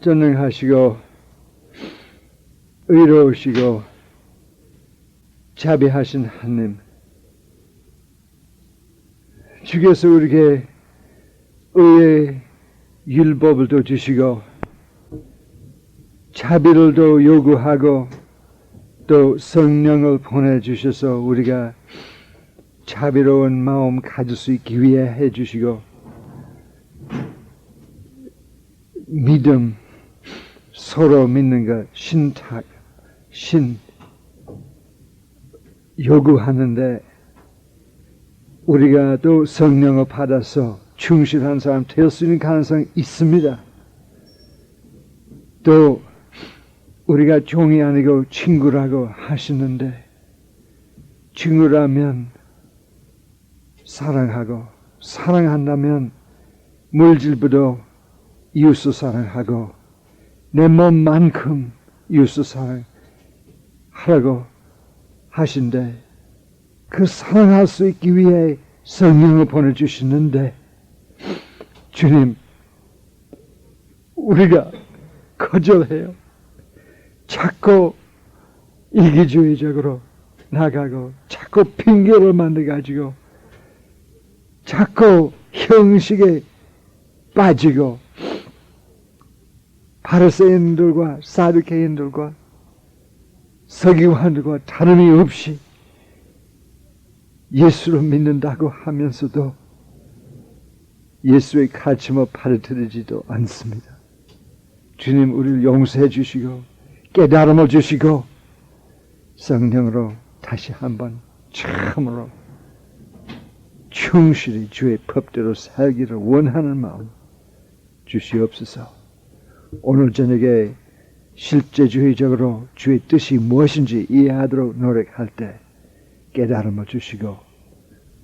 전능하시고 의로우시고 자비하신 하나님, 주께서 우리에게 의의 율법을 또 주시고 자비를 또 요구하고 또 성령을 보내주셔서 우리가 자비로운 마음 가질 수 있기 위해 해주시고, 믿음, 서로 믿는 것, 신 요구하는데 우리가 또 성령을 받아서 충실한 사람 될 수 있는 가능성이 있습니다. 또 우리가 종이 아니고 친구라고 하시는데, 친구라면 사랑하고, 사랑한다면 물질보다 이웃을 사랑하고 내 몸만큼 이웃을 사랑하라고 하신데, 그 사랑할 수 있기 위해 성령을 보내주시는데, 주님, 우리가 거절해요. 자꾸 이기주의적으로 나가고 자꾸 핑계를 만들어가지고 자꾸 형식에 빠지고 바리새인들과 사두개인들과 서기관들과 다름이 없이 예수를 믿는다고 하면서도 예수의 가르침을 받아들이지도 않습니다. 주님, 우리를 용서해 주시고 깨달음을 주시고 성령으로 다시 한번 참으로 충실히 주의 법대로 살기를 원하는 마음 주시옵소서. 오늘 저녁에 실제주의적으로 주의 뜻이 무엇인지 이해하도록 노력할 때 깨달음을 주시고,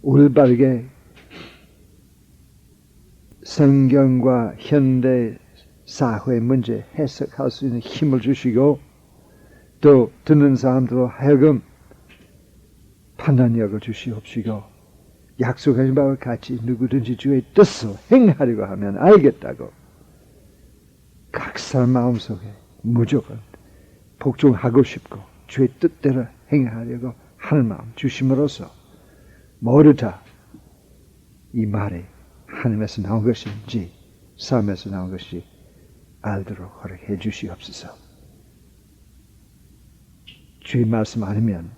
올바르게 성경과 현대 사회 문제 해석할 수 있는 힘을 주시고, 또 듣는 사람들로 하여금 판단력을 주시옵시고, 약속하신 바와 같이 누구든지 주의 뜻을 행하려고 하면 알겠다고 각 사람 마음속에 무조건 복종하고 싶고 주의 뜻대로 행하려고 하는 마음 주심으로써 모두 다 이 말이 하나님에서 나온 것인지 삶에서 나온 것이 알도록 허락해 주시옵소서. 주의 말씀 아니면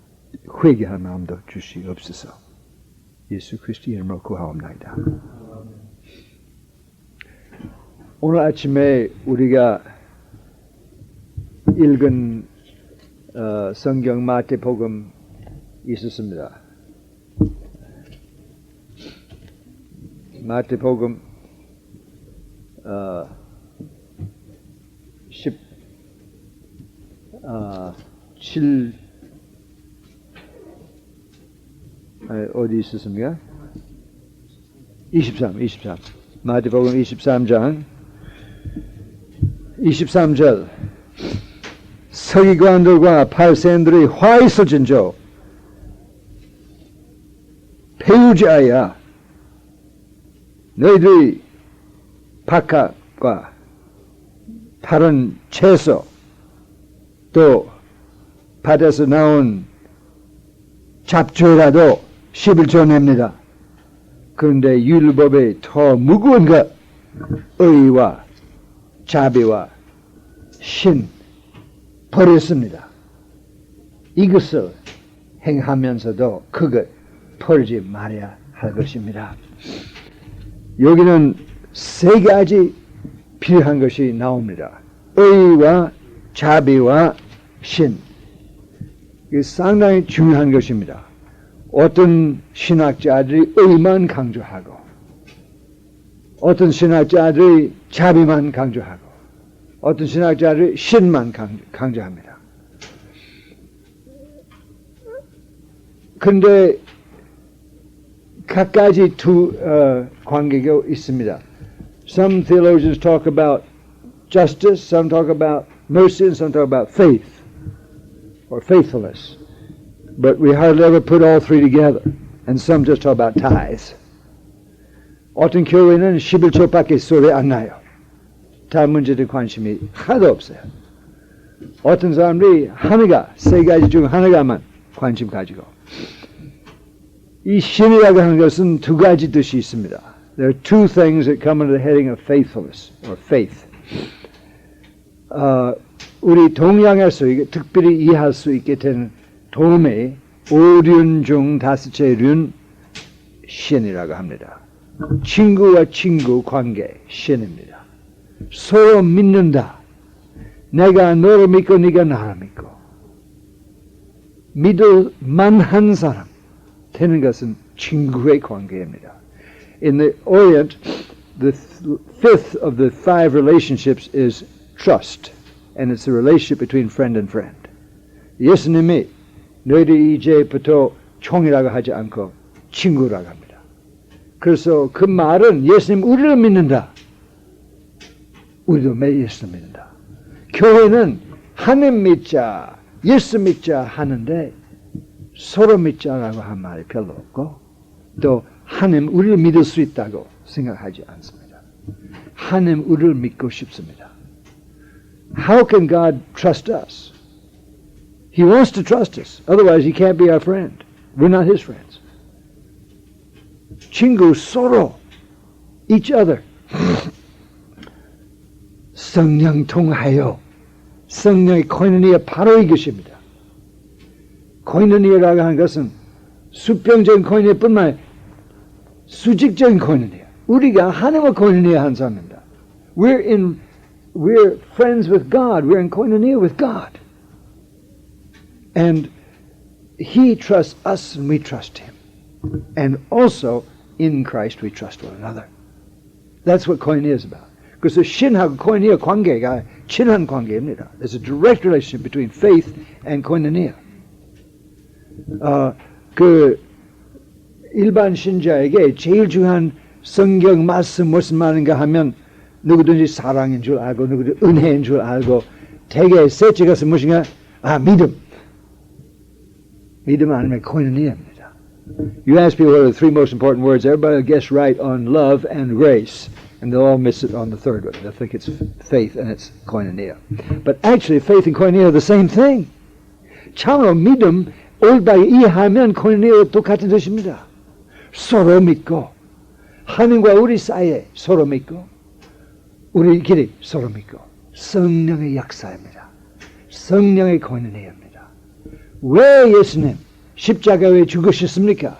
회개할 마음도 주시옵소서. 예수 그리스도 이름으로 구하옵나이다. 오늘 아침에 우리가 읽은 성경 마태복음 있었습니다. 마태복음 17 어디 있었습니까? 23 마태복음 23장 23절 서기관들과 바리새인들이 화 있을진저 배우자야, 너희들이 박합과 다른 채소 또 밭에서 나온 잡초라도 11조 냅니다. 그런데 율법에 더 무거운 것, 의와 자비와 신 버렸습니다. 이것을 행하면서도 그것 버리지 말아야 할 것입니다. 여기는 세 가지 필요한 것이 나옵니다. 의와 자비와 신. 이게 상당히 중요한 것입니다. 어떤 신학자들이 의만 강조하고, 어떤 신학자들이 자비만 강조하고, 어떤 신학자들이 신만 강조합니다. 그런데 각가지 두 관계가 있습니다. Some theologians talk about justice, some talk about mercy, and some talk about faith or faithfulness. But we hardly ever put all three together. And some just talk about tithes. 어떤 교회는 11조밖에 소리 안 나요. 다른 문제에 관심이 하나도 없어요. 어떤 사람들이 하나가, 세 가지 중 하나가만 관심 가지고. 이 신이라고 하는 것은 두 가지 뜻이 있습니다. There are two things that come under the heading of faithfulness, or faith. 우리 동양에서 특별히 이해할 수 있게 된 도움의 5륜 중 5륜 신이라고 합니다. 친구와 친구 관계, 신입니다. 서로 믿는다. 내가 너를 믿고 네가 나를 믿고. 믿을 만한 사람 되는 것은 친구의 관계입니다. In the Orient, the fifth of the 5 relationships is trust, and it's a relationship between friend and friend. 예수님이 너희들이 이제부터 총이라고 하지 않고 친구라고 합니다. 그래서 그 말은 예수님 우리를 믿는다. 우리도 예수님 믿는다. 교회는 하나님 믿자, 예수 믿자 하는데 서로 믿자라고 한 말이 별로 없고 또 하나님 우리를 믿을 수 있다고 생각하지 않습니다. 하나님 우리를 믿고 싶습니다. How can God trust us? He wants to trust us. Otherwise he can't be our friend. We're not his friends. 친구 서로 each other 성령 통하여 성령의 코이노니아 바로 이것입니다. 코이노니아라고 하는 것은 수평적인 코이노니아뿐만 아니라 수직적인 코이노니아. 우리가 하나님과 코이노니아 한 사람입니다. We're friends with God. We're in koinonia with God. And he trusts us and we trust him. And also in Christ we trust one another. That's what koinonia is about. 그래서 신하고 koinonia 관계가 친한 관계입니다. There's a direct relationship between faith and koinonia. 그 일반 신자에게 제일 중요한 성경 말씀 무슨 말인가 하면 누구든지 사랑인 줄 알고 누구든지 은혜인 줄 알고 대개 셋째 것은 무엇인가? 믿음. 믿음 아니면 코이노니아입니다. You ask people what are the 3 most important words, everybody will guess right on love and grace, and they'll all miss it on the third one. They'll think it's faith and it's koinonia. But actually faith and koinonia are the same thing. 참으로 믿음, 올바르게 이해하면 코이노니아와 똑같은 뜻입니다. 서로 믿고 하나님과 우리 사이에 서로 믿고 우리끼리 서로 믿고 성령의 역사입니다. 성령의 코이노니아입니다. 왜 예수님 십자가에 죽으셨습니까?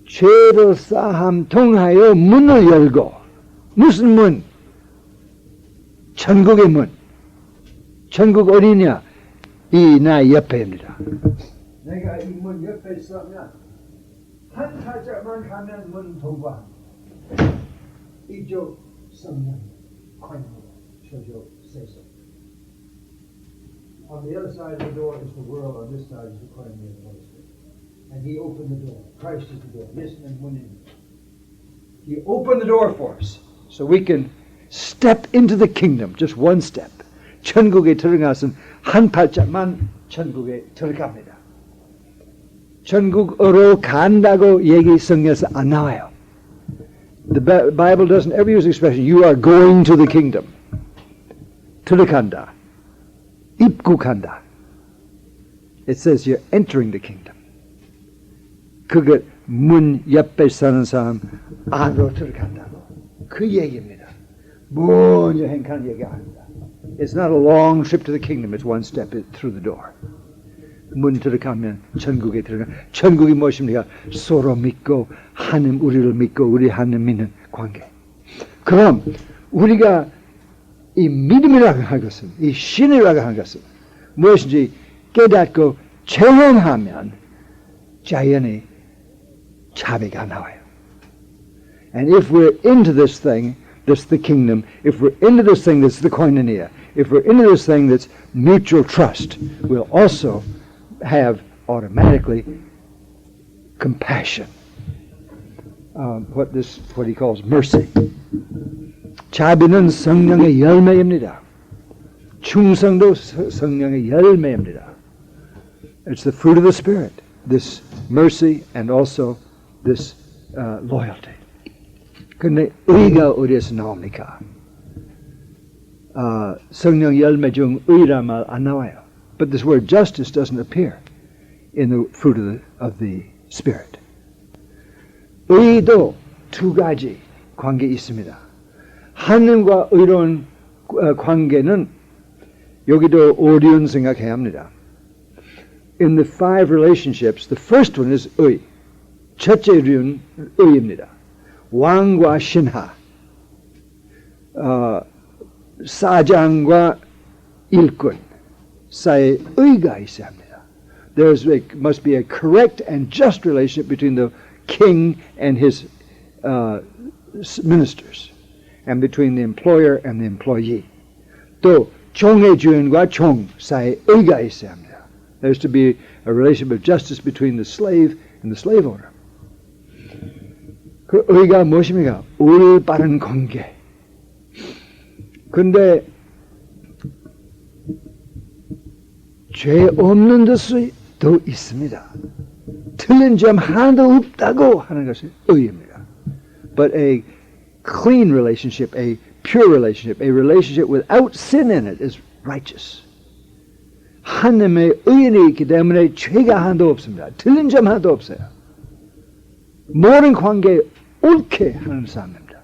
죄를 사함 통하여 문을 열고 무슨 문? 천국의 문. 천국 어디냐? 이 나 옆에입니다. 내가 이 문 옆에 있으면 한 발짝만 가면 문 통과합니다. 이쪽 성령 코이노니아 저쪽 세상. On the other side of the door is the world. On this side is the koinonia of the Holy Spirit. And he opened the door. Christ is the door. 예수님 문입니다. He opened the door for us so we can step into the kingdom. Just one step. 천국에 들어가서는 한 발짝만 천국에 들어갑니다. 천국으로 간다고 얘기 성경에서 안 나와요. The Bible doesn't ever use the expression you are going to the kingdom. 들어간다. 입국한다. It says you're entering the kingdom. 그게 문 옆에 사는 사람 안으로 들어간다고. 그 얘기입니다. 먼저 행한 얘기 아닙니다. It's not a long trip to the kingdom. It's one step through the door. 문 들어가면 천국에 들어가. 천국이 무엇입니까? 서로 믿고 하나님 우리를 믿고 우리 하나님 믿는 관계. 그럼 우리가 이 믿음이라고 하는 것은 이 신이라고 하는 것은 무엇인지 깨닫고 체험하면 자연히 자비가 나와요. And if we're into this thing, that's the kingdom. If we're into this thing, that's the koinonia. If we're into this thing that's mutual trust, we'll also have automatically compassion. What he calls mercy. 자비는 성령의 열매입니다. 충성도 성령의 열매입니다. It's the fruit of the Spirit. This mercy and also this loyalty. 근데 의가 어디에서 나옵니까? 성령 열매 중 의란 말 안 나와요. But this word justice doesn't appear in the fruit of the Spirit. 의도 두 가지 관계 있습니다. 하느님과 의로운 관계는 여기도 오리온 생각해야 합니다. In the five relationships, the first one is 의. 첫째 의는 의입니다. 왕과 신하, 사장과 일꾼 사이에 의가 있어야 합니다. Must be a correct and just relationship between the king and his ministers, and between the employer and the employee. 또 종의 주인과 종 사이에 의가 있어야 합니다. There's to be a relationship of justice between the slave and the slave owner. 그 의가 무엇입니까? 올바른 관계. 근데 죄 없는 데도 있습니다. 틀린 점 하나도 없다고 하는 것이 의입니다. But a clean relationship, a pure relationship, a relationship without sin in it is righteous. 하나님의 의인이 있기 때문에 죄가 하나도 없습니다. 틀린 점 하나도 없어요. 모든 관계 옳게 하는 사람입니다.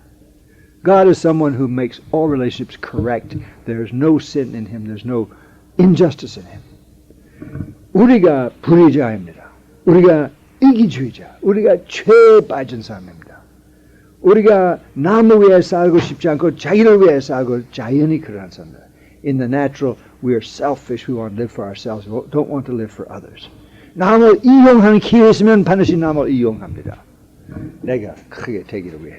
God is someone who makes all relationships correct. There's no sin in him. There's no injustice in him. 우리가 불의자입니다. 우리가 이기주의자. 우리가 죄에 빠진 사람입니다. 우리가 남을 위해 살고 싶지 않고 자기를 위해 살고 자연히 그러한 사람입니다. In the natural, we are selfish. We want to live for ourselves. We don't want to live for others. 남을 이용하는 기회 있으면 반드시 남을 이용합니다. 내가 크게 되기를 위해.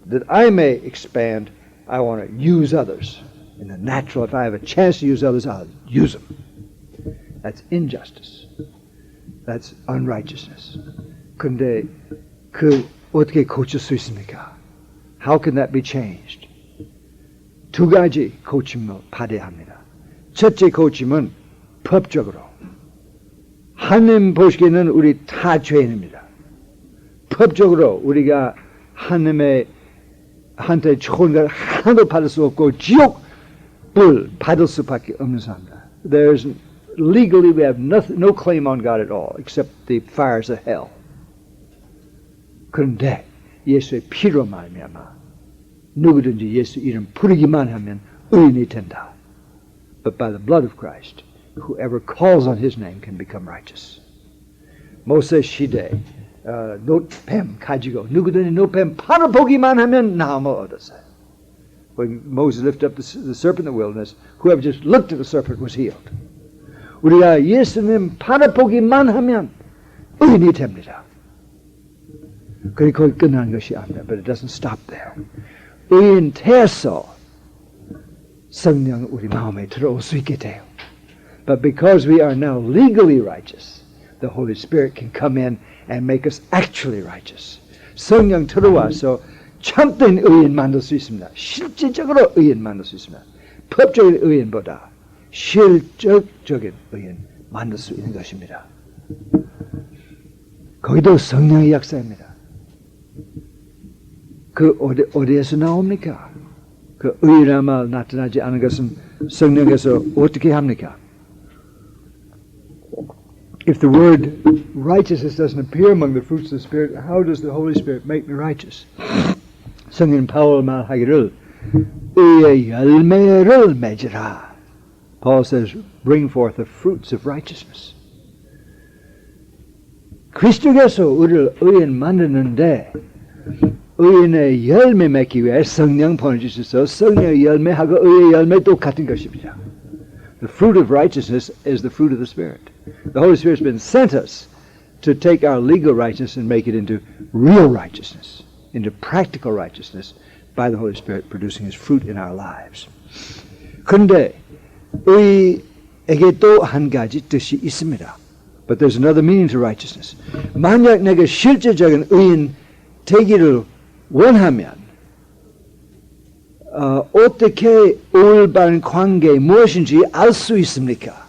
That I may expand, I want to use others. In the natural, if I have a chance to use others, I'll use them. That's injustice. That's unrighteousness. 근데 그 어떻게 고칠 수 있습니까? How can that be changed? 두 가지 고침을 받아야 합니다. 첫째 고침은 법적으로. 하나님 보시기에는 우리 다 죄인입니다. 법적으로 우리가 하나님의 한테 좋은 걸 하나도 받을 수 없고 지옥불 받을 수밖에 없는 사람이다. Legally we have no claim on God at all except the fires of hell. 그런데 예수의 피로 말미암아 누구든지 예수 이름 부르기만 하면 의인이 된다. But by the blood of Christ, whoever calls on His name can become righteous. 모세 시대 놋뱀 가지고 누구든지 놋뱀 바로 보기만 하면 나음을 얻었어요. When Moses lifted up the serpent in the wilderness, whoever just looked at the serpent was healed. 우리가 예수님 바로 보기만 하면 의인이 됩니다. 그리고 거기 끝나는 것이 아닙니다. But it doesn't stop there. 의인 되어서 성령 우리 마음에 들어올 수 있게 돼요. But because we are now legally righteous, the Holy Spirit can come in and make us actually righteous. 성령 들어와서 참된 의인 만들 수 있습니다. 실질적으로 의인 만들 수 있습니다. 법적인 의인보다 실적적인 의인 만들 수 있는 것입니다. 거기도 성령의 역사입니다. 그 어디에서 나옵니까? 그 의란 말 나타나지 않은 것은 성령에서 어떻게 합니까? If the word righteousness doesn't appear among the fruits of the Spirit, how does the Holy Spirit make me righteous? 성인 바울 말하기를 의의 열매를 맺으라. Paul says, bring forth the fruits of righteousness. 그리스도께서 우리를 의인 만드는데 의인의 열매 맺기 위해 성령 보내주셔서 성령의 열매하고 의의 열매 똑같은 것입니다. The fruit of righteousness is the fruit of the Spirit. The Holy Spirit has been sent us to take our legal righteousness and make it into real righteousness, into practical righteousness by the Holy Spirit producing His fruit in our lives. 그런데 의에게 또 한 가지 뜻이 있습니다. But there's another meaning to righteousness. 만약 내가 실질적인 의인 되기를 원하면 어떻게 올바른 관계 무엇인지 알 수 있습니까?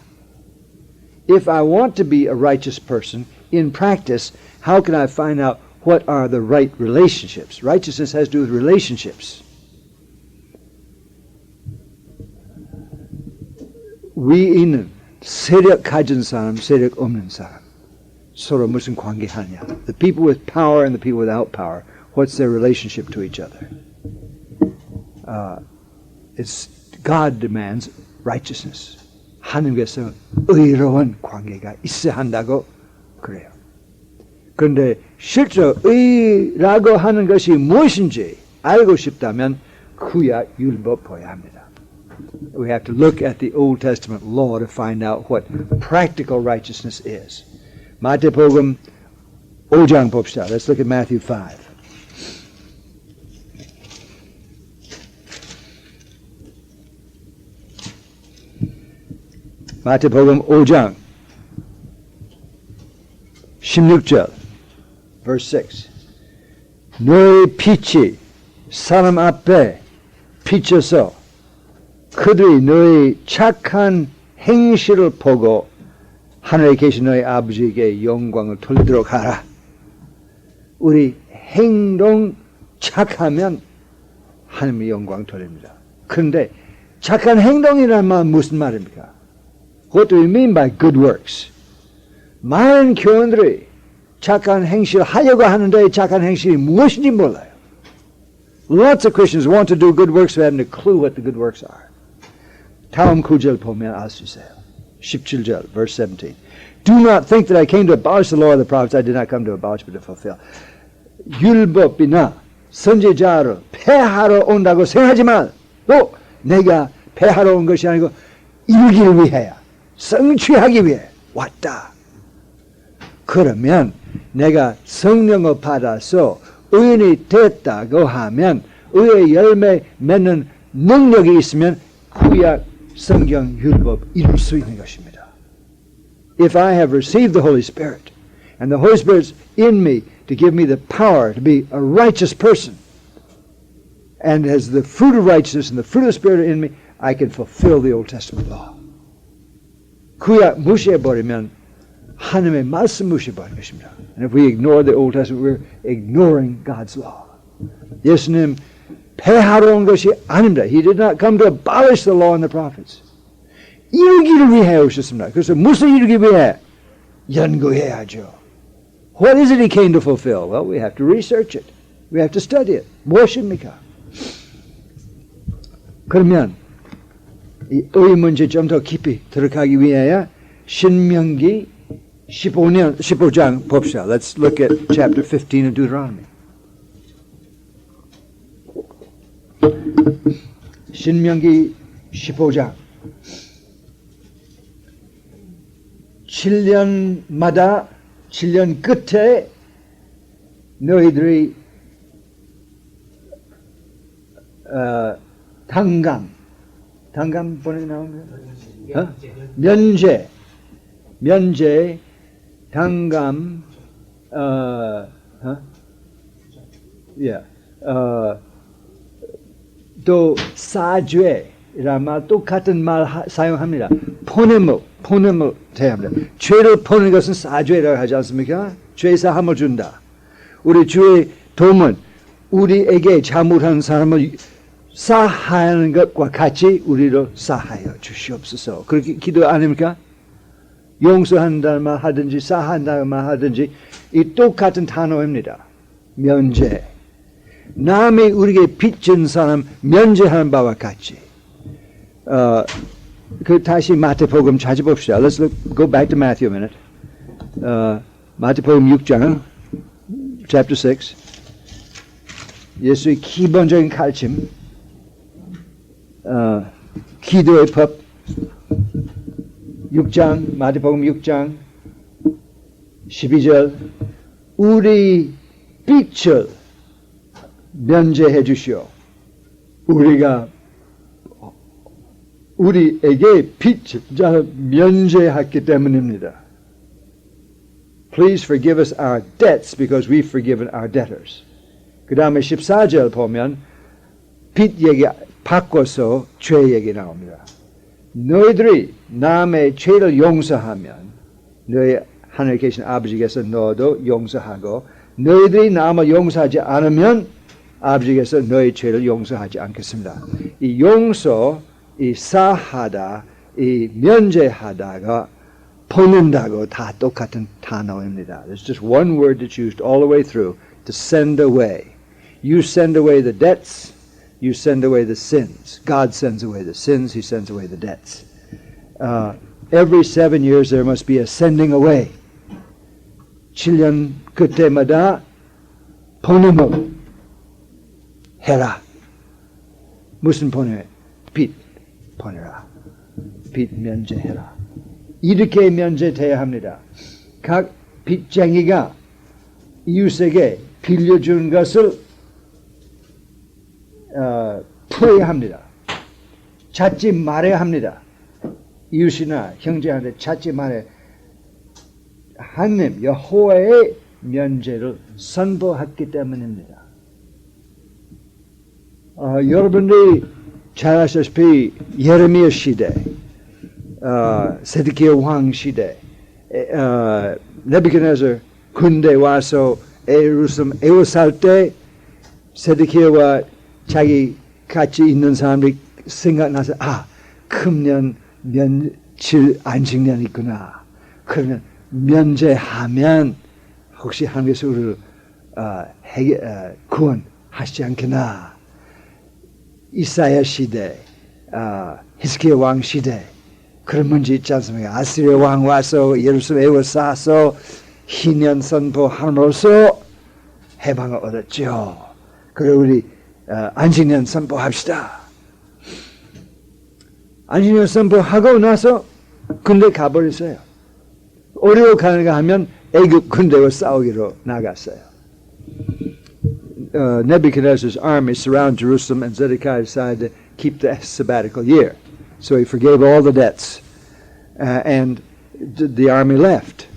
If I want to be a righteous person in practice, how can I find out what are the right relationships? Righteousness has to do with relationships. 위에 있는 세력 가진 사람, 세력 없는 사람 서로 무슨 관계하냐? The people with power and the people without power, what's their relationship to each other? It's God demands righteousness. 하나님께서 의로운 관계가 있어야 한다고 그래요. 그런데 실제로 의라고 하는 것이 무엇인지 알고 싶다면 구약 율법 보아야 합니다. We have to look at the Old Testament law to find out what practical righteousness is. 마태복음 5장 봅시다. Let's look at Matthew 5. 마태복음 5장 16절 verse 6 너희 빛이 사람 앞에 비춰서 그들이 너희 착한 행실을 보고 하늘에 계신 너희 아버지에게 영광을 돌리도록 하라. 우리 행동 착하면 하나님의 영광 돌립니다. 그런데 착한 행동이라는 말은 무슨 말입니까? What do we mean by good works? 많은 교인들이 착한 행실을 하려고 하는데 착한 행실이 무엇인지 몰라요. Lots of Christians want to do good works but haven't a clue what the good works are. 다음 구절 보면 알 수 있어요. 17절, verse 17. Do not think that I came to abolish the law of the prophets. I did not come to abolish but to fulfill. 율법이나 선지자를 폐하러 온다고 생각하지 말고 내가 폐하러 온 것이 아니고 이루기를 위하여 성취하기 위해 왔다. 그러면 내가 성령을 받아서 의인이 됐다고 하면 의의 열매 맺는 능력이 있으면 구약 성경 율법 이룰 수 있는 것입니다. If I have received the Holy Spirit and the Holy Spirit's in me to give me the power to be a righteous person and has the fruit of righteousness and the fruit of the Spirit in me, I can fulfill the Old Testament law. 구약 무시해버리면 하나님의 말씀 무시해버리는 것입니다. And if we ignore the Old Testament, we're ignoring God's law. 예수님 폐하러 온 것이 아닙니다. He did not come to abolish the law and the prophets. 이루기를 위해 오셨습니다. 그래서 무슨 이루기 위해? 연구해야죠. What is it he came to fulfill? Well, we have to research it. We have to study it. 무엇입니까? 그러면 이 의 문제 좀 더 깊이 들어가기 위하여 신명기 15장 봅시다. Let's look at chapter 15 of Deuteronomy. 신명기 15장 7년마다 7년 끝에 너희들이 당감 번역이 나오는 거야? 면제 당감 또 사죄란 말 똑같은 말 사용합니다. 포냄을 대합니다. 죄를 포는 것은 사죄라고 하지 않습니까? 죄 사함을 준다. 우리 주의 도움은 우리에게 잘못한 사람을 사하는 것과 같이 우리로 사하여 주시옵소서. 그렇게 기도 아닙니까? 용서한다는 말 하든지 사한다는 말 하든지 이 똑같은 단어입니다. 면제. 남이 우리에게 빚진 사람 면제하는 바와 같이. 다시 마태복음 찾아봅시다. Let's go back to Matthew a minute. 마태복음 6장, chapter 6. 예수의 기본적인 가르침, 기도의 법, 6장, 마태복음 6장, 12절. 우리 빚을 면제해 주시오. 우리에게 빚을 면제했기 때문입니다. Please forgive us our debts because we've forgiven our debtors. 그 다음에 14절 보면 빚 얘기 바꿔서 죄 얘기 나옵니다. 너희들이 남의 죄를 용서하면 너희 하늘에 계신 아버지께서 너도 용서하고 너희들이 남을 용서하지 않으면 아버지께서 너희 죄를 용서하지 않겠습니다. 이 용서, 이 사하다 이 면제하다가 보낸다고 다 똑같은 단어입니다. There's just one word that's used all the way through, to send away. You send away the debts, you send away the sins. God sends away the sins, He sends away the debts. Every 7 years there must be a sending away. 7년 그때마다 보냄을 해라. 무슨 보내? 빚 보내라. 빚 면제해라. 이렇게 면제돼야 합니다. 각 빚쟁이가 이웃에게 빌려준 것을 풀어야 합니다. 찾지 말아야 합니다. 이웃이나 형제한테 찾지 말아야. 하나님 여호와의 면제를 선포했기 때문입니다. 여러분들이 잘 아시다시피 예레미야 시대, 세데키야 왕 시대, 네부갓네살 군대 와서 예루살렘 에워쌀 때 세데키야와 자기 같이 있는 사람들이 생각나서 금년 면칠 안식년 있구나. 그러면 면제하면 혹시 하나님께서 우리를 구원하시지 않겠나. 이사야 시대, 히스기야 왕 시대 그런 문제 있지 않습니까? 아시리아 왕 와서 예루살렘 에워싸서 희년 선포함으로써 해방을 얻었죠. 그리고 우리 안식년 선포합시다. 안식년 선포하고 나서 군대 가버렸어요. 어디로 가는가 하면 애굽 군대와 싸우기로 나갔어요. Nebuchadnezzar's army surrounded Jerusalem, and Zedekiah decided to keep the sabbatical year. So he forgave all the debts, and the army left.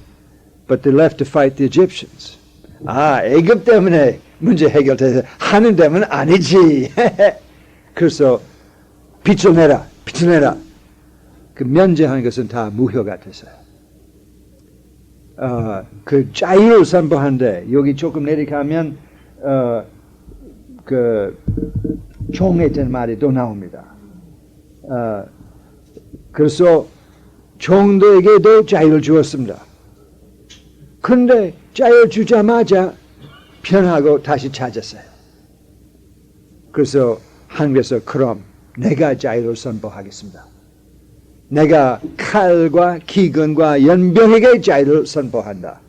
But they left to fight the Egyptians. 애굽 때문에 문제 해결돼서 하는 데면 아니지. 그래서 빚을 내라. 그 면제하는 것은 다 무효가 됐어요. 그 자유를 선포하는데 여기 조금 내려가면 그 종했던 말이 또 나옵니다. 그래서 종들에게도 자유를 주었습니다. 근데 자유를 주자마자 편하고 다시 찾았어요. 그래서 하나님께서 그럼 내가 자유를 선포하겠습니다. 내가 칼과 기근과 연병에게 자유를 선포한다.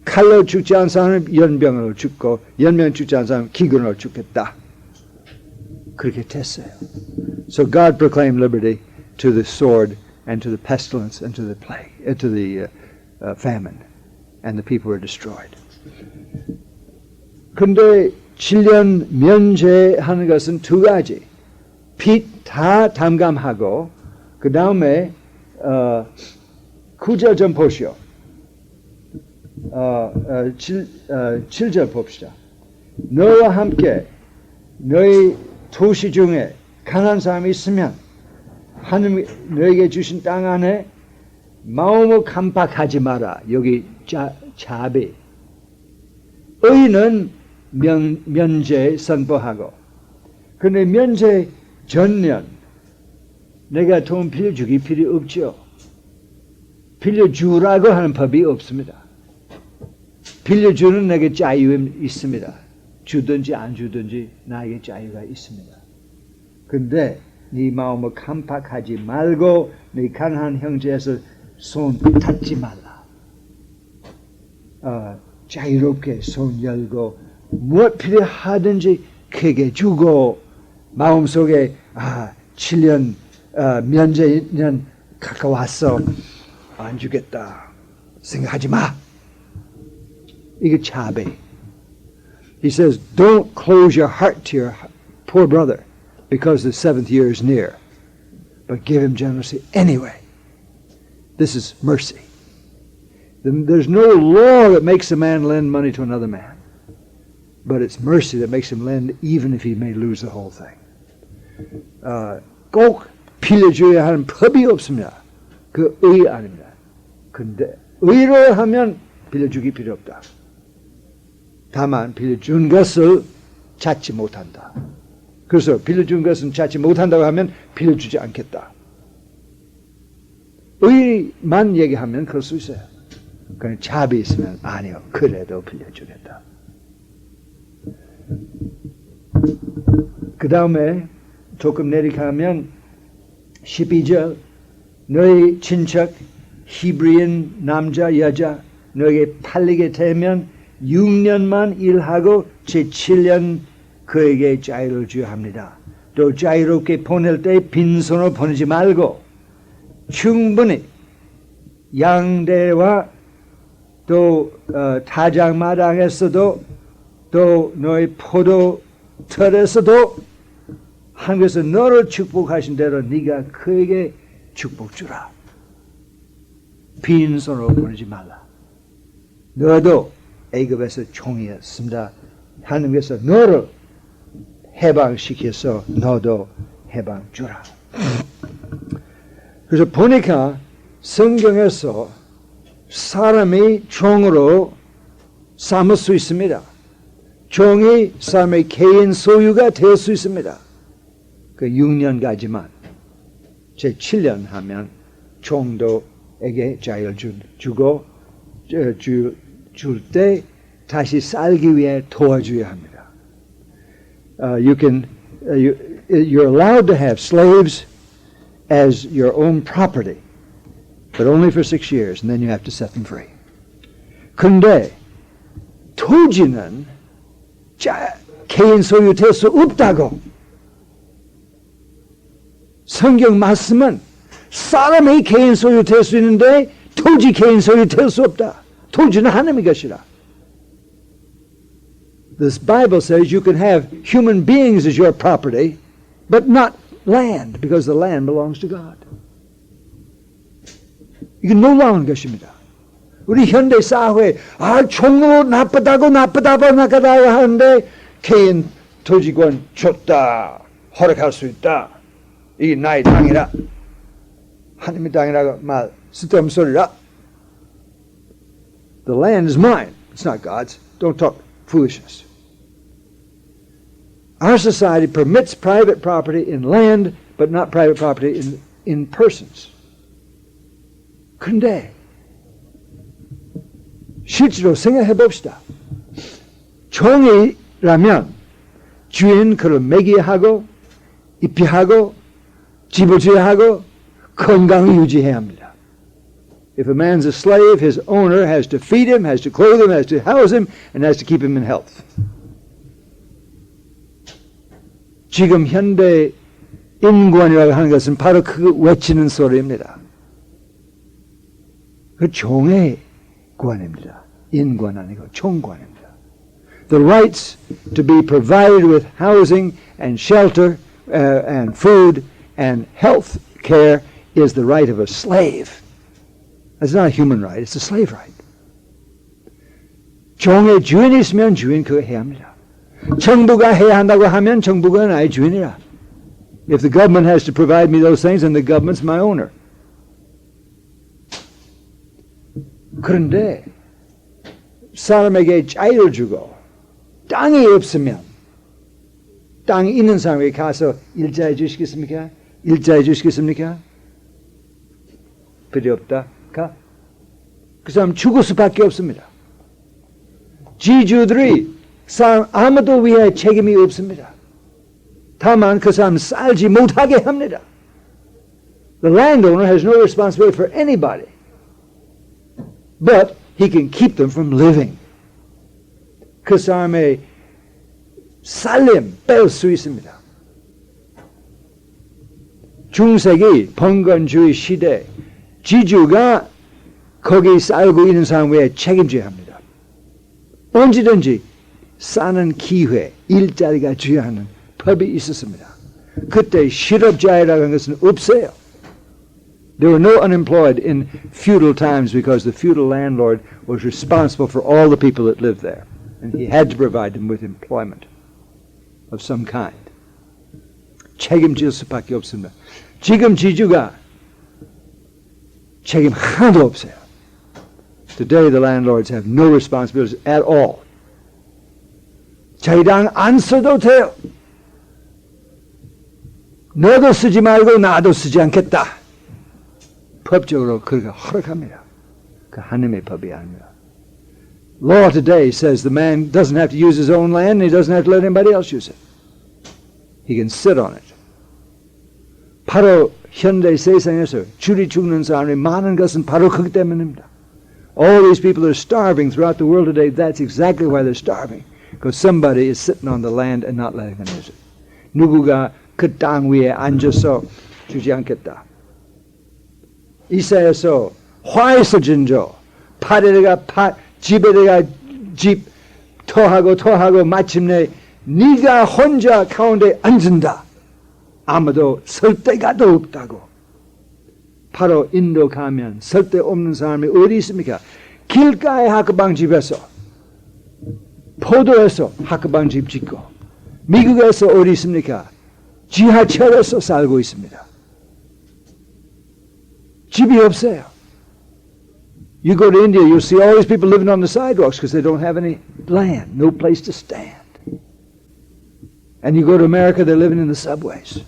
칼로 죽지 않은 사람은 연병으로 죽고 연병 죽지 않은 사람은 기근으로 죽겠다. 그렇게 됐어요. So God proclaimed liberty to the sword and to the pestilence and to the plague, to the famine, and the people were destroyed. 근데 7년 면제하는 것은 두 가지. 빚 다 담감하고 그 다음에 9절 좀 보시오. 7절 봅시다. 너와 함께 너희 도시 중에 강한 사람이 있으면 하나님 너에게 주신 땅 안에 마음을 깜빡하지 마라. 여기 자비. 의는 면제 선포하고. 근데 면제 전년 내가 돈 빌려주기 필요 없죠. 빌려주라고 하는 법이 없습니다. 빌려주는 내게 자유가 있습니다. 주든지 안 주든지 나에게 자유가 있습니다. 근데 네 마음을 깜빡하지 말고 네 가난한 형제에서 손 닫지 말라. 자유롭게 손 열고 무엇 필요하든지 크게 주고 마음속에 7년 면제년 가까웠어. 안 주겠다. 생각하지 마. 이게 자비. He says, don't close your heart to your poor brother because the 7th year is near, but give him generously anyway. This is mercy. There's no law that makes a man lend money to another man, but it's mercy that makes him lend even if he may lose the whole thing. 꼭 빌려줘야 하는 법이 없습니다. 그 의 아닙니다. 근데 의로 하면 빌려주기 필요 없다. 다만 빌려준 것을 찾지 못한다. 그래서 빌려준 것은 찾지 못한다고 하면 빌려주지 않겠다. 의만 얘기하면 그럴 수 있어요. 그냥 잡이 있으면 아니요, 그래도 빌려주겠다. 그 다음에 조금 내려가면 12절 너희 친척 히브리인 남자 여자 너에게 팔리게 되면 6년만 일하고 제7년 그에게 자유를 주어야 합니다. 또 자유롭게 보낼 때 빈손으로 보내지 말고 충분히 양대와 또 타작마당에서도 또 너희 포도털에서도 하나님께서 너를 축복하신 대로 네가 그에게 축복 주라. 빈손으로 보내지 말라. 너도 애굽에서 종이었습니다. 하나님께서 너를 해방시켜서 너도 해방 주라. 그래서 보니까 성경에서 사람이 종으로 삼을 수 있습니다. 종이 사람의 개인 소유가 될 수 있습니다. 그 6년까지만. 제 7년 하면 종도에게 자유를 주고 줄 때 다시 살기 위해 도와줘야 합니다. You're allowed to have slaves as your own property, but only for 6 years, and then you have to set them free. 근데 토지는 개인 소유 될 수 없다고. 성경 말씀은 사람이 개인 소유 될 수 있는데 토지 개인 소유 될 수 없다. 토지는 하나님의 것이라. This Bible says you can have human beings as your property, but not land, because the land belongs to God. 이게 놀라운 것입니다. 우리 현대 사회, 총으로 나쁘다고 하는데, 개인 토지권 줬다, 허락할 수 있다. 이게 나의 땅이라. 하나님의 땅이라고 말, 쓸데없는 소리라. The land is mine. It's not God's. Don't talk foolishness. Our society permits private property in land, but not private property in persons. 근데 실제로 생각해 봅시다. 종이라면 주인 그를 먹여야 하고 입혀야 하고 집을 줘야 하고 건강을 유지해야 합니다. If a man's a slave, his owner has to feed him, has to clothe him, has to house him, and has to keep him in health. 지금 현대 인권이라고 하는 것은 바로 그 외치는 소리입니다. 그 종의 관입니다. 인권 아니고 종관입니다. The rights to be provided with housing and shelter and food and health care is the right of a slave. It's not a human right, it's a slave right. 종의 주인이 있으면 주인 그거 해야 합니다. 정부가 해야 한다고 하면 정부가 나의 주인이라. If the government has to provide me those things, then the government's my owner. 그런데 사람에게 자유를 주고 땅이 없으면 땅이 있는 사람에게 가서 일자해 주시겠습니까? 일자해 주시겠습니까? 필요 없다. 가. 그 사람 죽을 수밖에 없습니다. 지주들이 사람 아무도 위해 책임이 없습니다. 다만 그 사람 살지 못하게 합니다. The landowner has no responsibility for anybody, but he can keep them from living. 그 사람의 살림 뺄 수 있습니다. 중세기 봉건주의 시대 지주가 거기 살고 있는 사람 위에 책임져야 합니다. 언제든지 사는 기회, 일자리가 줘야 하는 법이 있었습니다. 그때 실업자라는 것은 없어요. There were no unemployed in feudal times because the feudal landlord was responsible for all the people that lived there. And he had to provide them with employment of some kind. 책임질 수밖에 없습니다. 지금 지주가 책임 하나도 없어요. Today the landlords have no responsibilities at all. 자기 땅 안 써도 돼요. 너도 쓰지 말고 나도 쓰지 않겠다. 법적으로 그렇게 허락합니다. 그 하나님의 법이 아니라. Law today says the man doesn't have to use his own land and he doesn't have to let anybody else use it. He can sit on it. 바로 현대 세상에서 줄이 죽는 사람이 많은 것은 바로 그것 때문입니다. All these people are starving throughout the world today. That's exactly why they're starving. Because somebody is sitting on the land and not letting them use it. 누구가 그 땅 위에 앉아서 주지 않겠다. 이사야서 화에서 진저 팔에다가 집에다가 집 토하고 마침내 네가 혼자 가운데 앉은다. 아무도 설 데가 더 없다고. 바로 인도 가면 설 데 없는 사람이 어디 있습니까? 길가의 학구방집에서 포도에서 학구방집 짓고 미국에서 어디 있습니까? 지하철에서 살고 있습니다. 집이 없어요. You go to India, you'll see all these people living on the sidewalks because they don't have any land, no place to stand. And you go to America, they're living in the subways.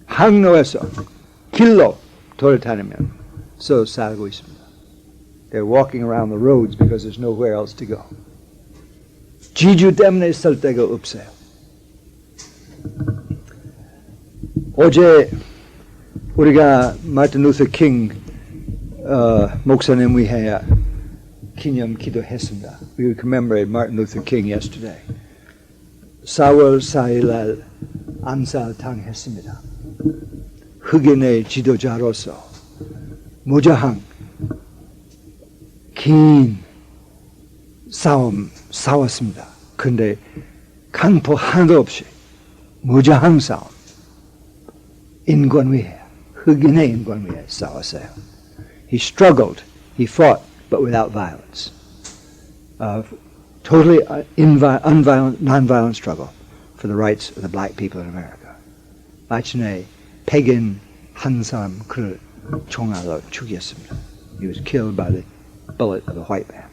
항로에서 길로 돌아다니면서 살고 있습니다. They're walking around the roads because there's nowhere else to go. 지주 때문에 설 데가 없어요. 어제 우리가 마틴 루터 킹 목사님 위하여 기념 기도했습니다. We commemorated Martin Luther King yesterday. 4월 4일 날 암살당했습니다. 흑인의 지도자로서 무저항 긴 싸움 싸웠습니다. 근데 강포 하나도 없이 무저항 싸움 인권 위해 흑인의 인권 위해 싸웠어요. He struggled, he fought, but without violence. Totally unviolent, non-violent struggle for the rights of the black people in America. 마침내 백인 한 사람 그를 총알로 죽였습니다. He was killed by the bullet of a white man.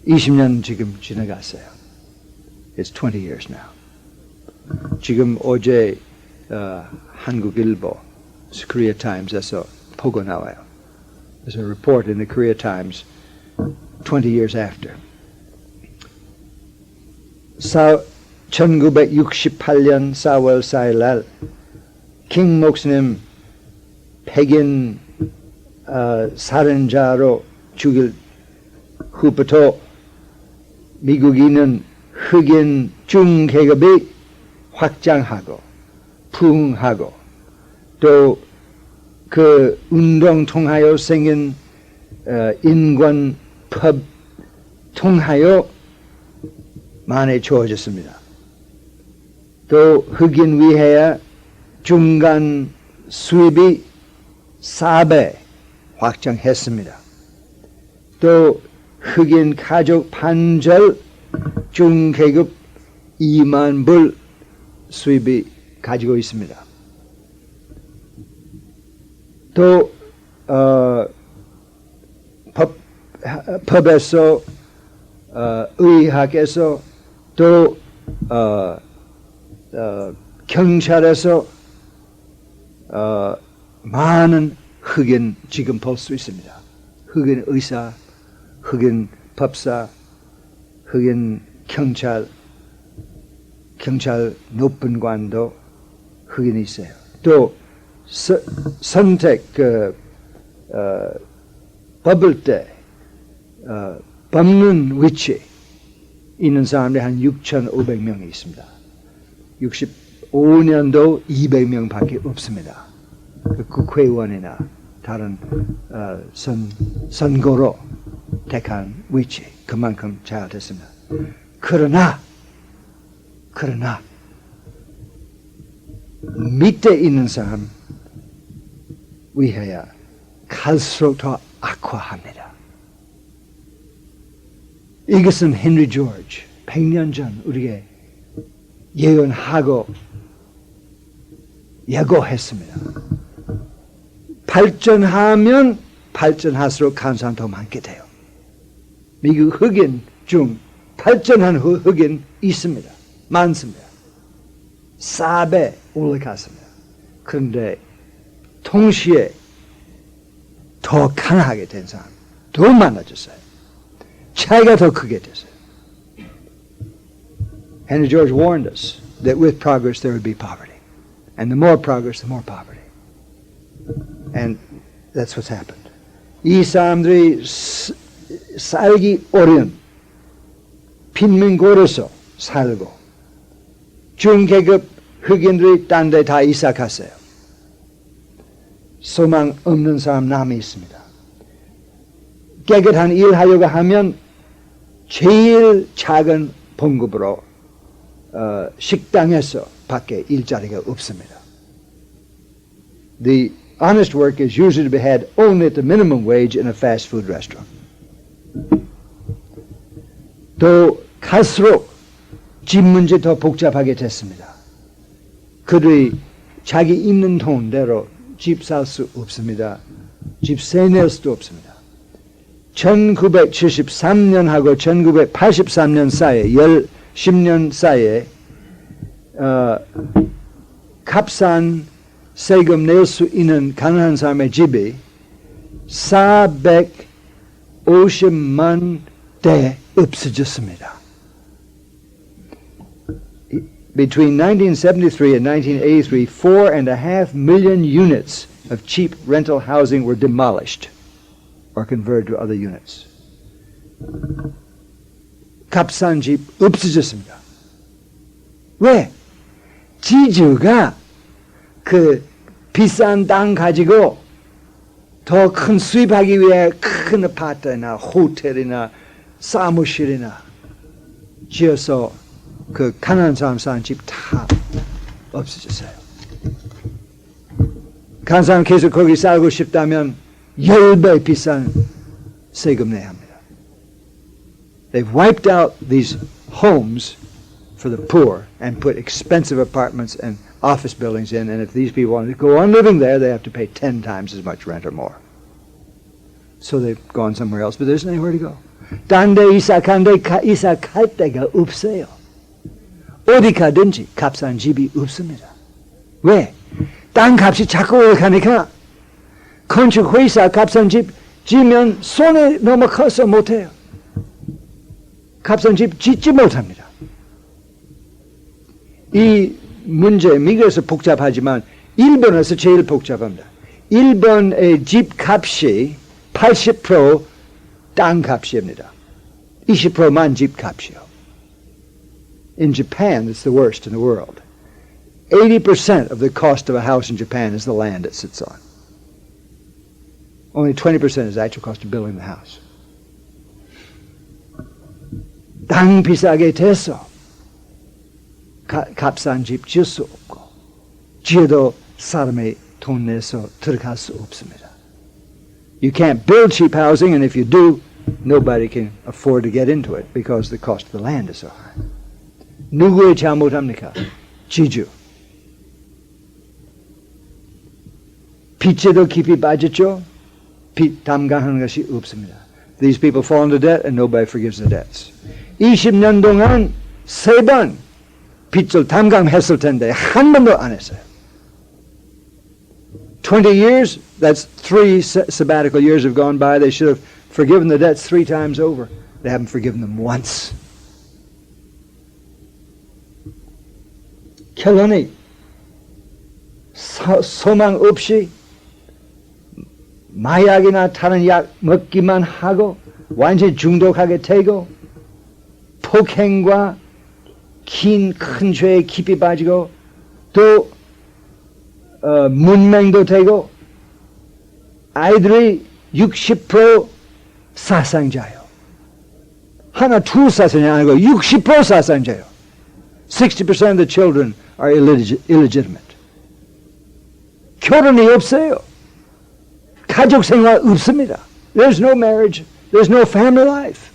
20년 지금 지나갔어요. It's 20 years now. 지금 어제 한국일보, Korea Times에서 보고 나와요. There's a report in the Korea Times 20 years after. 1968년 4월 4일 날 킹 목사님 백인 살인자로 죽일 후부터 미국인은 흑인 중계급이 확장하고 부흥하고 또 그 운동 통하여 생긴 인권법 통하여 많이 좋아졌습니다. 또 흑인 위해 중간 수입이 4배 확장했습니다. 또 흑인 가족 반절 중계급 2만 불 수입이 가지고 있습니다. 또 법에서 의학에서 또 경찰에서 많은 흑인 지금 볼 수 있습니다. 흑인 의사, 흑인 법사, 흑인 경찰 높은 관도 흑인이 있어요. 또 선택 뽑을 때 뽑는 위치 있는 사람들이 한 6,500명이 있습니다. 65년도 200명밖에 없습니다. 국회의원이나 다른 선거로 택한 위치 그만큼 잘 됐습니다. 그러나 밑에 있는 사람 위하여 갈수록 더 악화합니다. 이것은 헨리 조지 100년 전 우리에게 예언하고 예고했습니다. 발전하면 발전할수록 가능성이 더 많게 돼요. 미국 흑인 중 발전한 흑인 있습니다. 많습니다. 4배 올라갔습니다. 그런데 동시에 더 강하게 된 사람 더 많아졌어요. 차이가 더 크게 됐어요. Henry George warned us that with progress there would be poverty. And the more progress, the more poverty. And that's what's happened. 이 사람들이 살기 어려운 빈민골에서 살고 중계급 흑인들이 딴 데 다 이사 갔어요. 소망 없는 사람 남이 있습니다. 깨끗한 일 하려고 하면 제일 작은 봉급으로 식당에서 밖에 일자리가 없습니다. The honest work is usually to be had only at the minimum wage in a fast food restaurant. 또 갈수록 집 문제 더 복잡하게 됐습니다. 그들이 자기 있는 돈대로 집 살 수 없습니다. 집세 낼 수도 없습니다. 1973년하고 1983년 사이에 10년 사이에 값싼 세금 낼 수 있는 가난한 사람의 집이 450만 대 없어졌습니다. Between 1973 and 1983, 4.5 million units of cheap rental housing were demolished or converted to other units. 값싼 집 없어졌습니다. 왜? 지주가 그 비싼 땅 가지고 더 큰 수입하기 위해 큰 아파트나 호텔이나 사무실이나 지어서 그 가난한 사람 사는 집 다 없어졌어요. 가난한 사람 계속 거기 살고 싶다면 10배 비싼 세금 내야 합니다. They've wiped out these homes for the poor and put expensive apartments and office buildings in, and if these people want to go on living there, they have to pay 10 times as much rent or more. So they've gone somewhere else, but there's nowhere to go. 딴 데 이사 갈 데가 없어요. 어디 가든지 값싼 집이 없습니다. 왜? 땅값이 자꾸 올라가니까 건축회사 값싼 집 지면 손에 너무 커서 못해요. 값싼 집 짓지 못합니다. 이 문제 미국에서 복잡하지만 일본에서 제일 복잡합니다. 일본의 집값이 80% 땅값입니다. 20%만 집값이요. In Japan, it's the worst in the world. 80% of the cost of a house in Japan is the land it sits on. Only 20% is the actual cost of building the house. 땅 비싸게 돼서 값싼 집 지을 수 없고 지어도 사람이 돈 내서 들어갈 수 없습니다. You can't build cheap housing, and if you do, nobody can afford to get into it because the cost of the land is so high. 누구의 잘못합니까? 지주. 빚에도 깊이 빠졌죠? 빚 담당하는 것이 없습니다. These people fall into debt and nobody forgives the debts. 20년 동안 3번 빚을 담당했을 텐데 한 번도 안 했어요. 20 years, that's 3 sabbatical years have gone by. They should have forgiven the debts 3 times over. They haven't forgiven them once. 결론이 소망 없이 마약이나 다른 약 먹기만 하고 완전히 중독하게 되고 폭행과 큰 죄에 깊이 빠지고 또 문맹도 되고 아이들이 60% 사상자예요. 하나 둘 사상이 아니고 60% 사상자예요. 60% of the children are illegitimate. 결혼이 없어요. 가족 생활 없습니다. There's no marriage. There's no family life.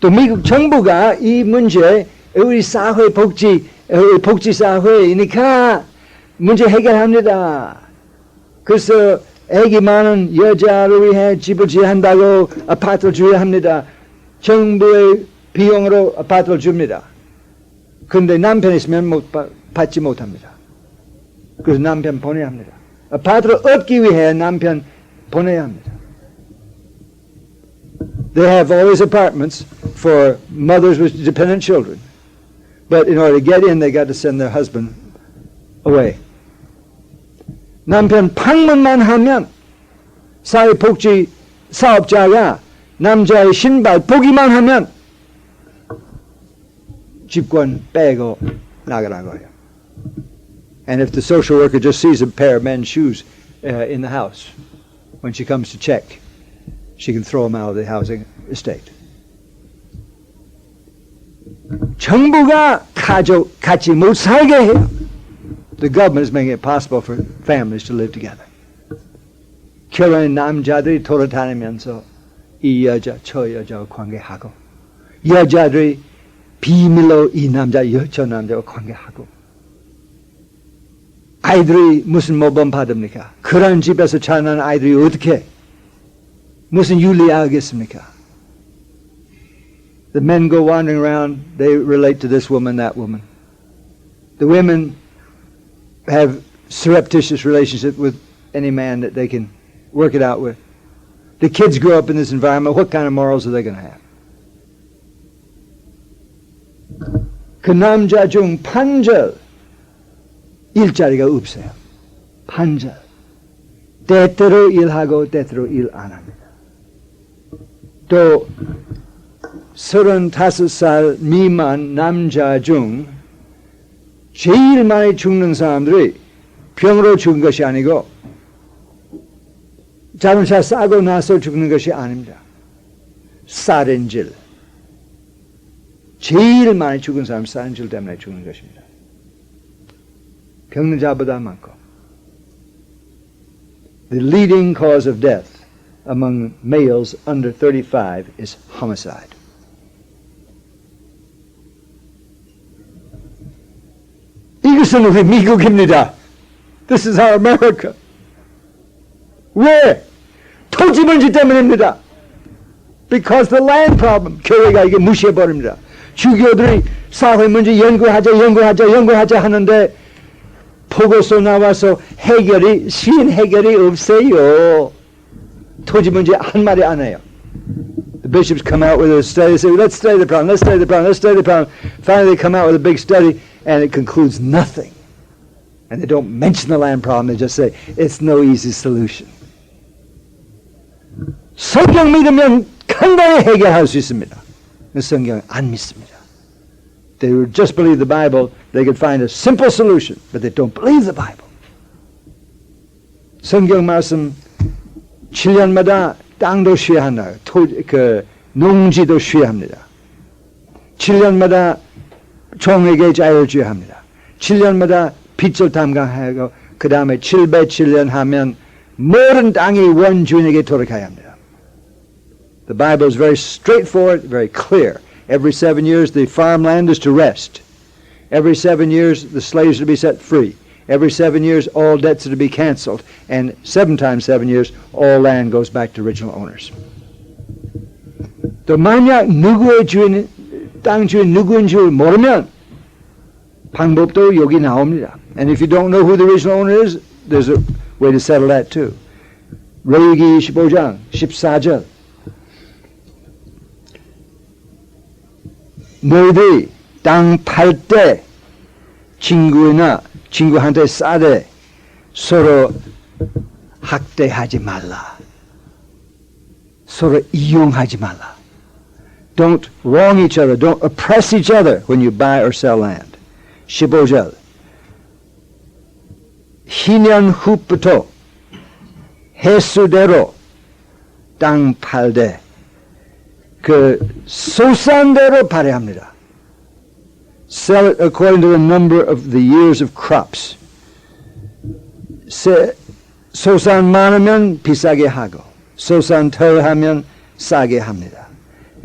또 미국 정부가 이 문제 우리 사회 복지 사회이니까 문제 해결합니다. 그래서 애기 많은 여자를 위해 집을 지한다고 아파트를 줘야 합니다. 정부의 비용으로 아파트를 줍니다. 그런데 남편이 있으면 받지 못합니다. 그래서 남편 보내야 합니다. 아파트를 얻기 위해 남편 보내야 합니다. They have all these apartments for mothers with dependent children. But in order to get in, they got to send their husband away. 남편 방문만 하면 사회복지 사업자가 남자의 신발 보기만 하면 집권 빼고 나가라고 해요. And if the social worker just sees a pair of men's shoes in the house, when she comes to check, she can throw them out of the housing estate. 정부가 가족 같이 못 살게 해요. The government is making it possible for families to live together. 결혼한 남자들이 돌아다니면서 이 여자 저 여자와 관계하고 여자들이 비밀로 이 남자 저 남자와 관계하고 아이들이 무슨 모범 받습니까? 그런 집에서 자라는 아이들이 어떻게 무슨 윤리하겠습니까? The men go wandering around, they relate to this woman, that woman. The women have surreptitious relationship with any man that they can work it out with. The kids grow up in this environment, what kind of morals are they going to have? 그 남자 중 판절 일자리가 없어요. 판절. 때때로 일하고 때때로 일 안 합니다. 또 35살 미만 남자 중 제일 많이 죽는 사람들이 병으로 죽은 것이 아니고 자동차 싸고 나서 죽는 것이 아닙니다. 살인질. 제일 많이 죽은 사람은 살인질 때문에 죽는 것입니다. 병는 자보다 많고. The leading cause of death among males under 35 is homicide. 이것은 우리 미국입니다. This is our America. 왜? 토지 문제 때문입니다. Because the land problem. 교회가 이게 무시해버립니다. 주교들이 사회 문제 연구하자 하는데 보고서 나와서 쉬운 해결이 없어요. 토지 문제 한 마디 안 해요. The bishops come out with a study, say, let's study the problem. Finally they come out with a big study and it concludes nothing. And they don't mention the land problem, they just say, it's no easy solution. 성경 믿으면 간단히 해결할 수 있습니다. 성경 안 믿습니다. They would just believe the Bible, they could find a simple solution, but they don't believe the Bible. 성경 말씀 7년마다 땅도 쉬어야 한다. 농지도 쉬어야 합니다. 7년마다 종에게 자유를 줘야 합니다. 7년마다 빚을 담당하고 그 다음에 707년 하면 모든 땅이 원주인에게 돌아가야 합니다. The Bible is very straightforward, very clear. Every 7 years the farmland is to rest. Every 7 years the slaves are to be set free. Every 7 years all debts are to be canceled. And 7 times 7 years all land goes back to original owners. 또 만약 누구의 주인, 땅 주인 누구인 줄 모르면 방법도 여기 나옵니다. And if you don't know who the original owner is, there's a way to settle that too. 레위기 15장 14절 너희들이 땅 팔 때 친구한테 싸대 서로 학대하지 말라. 서로 이용하지 말라. Don't wrong each other. Don't oppress each other when you buy or sell land. 15절 희년 후부터 해수대로 땅 팔되 그 소산대로 발행합니다. Sell it according to the number of the years of crops. 소산 많으면 비싸게 하고 소산 덜 하면 싸게 합니다.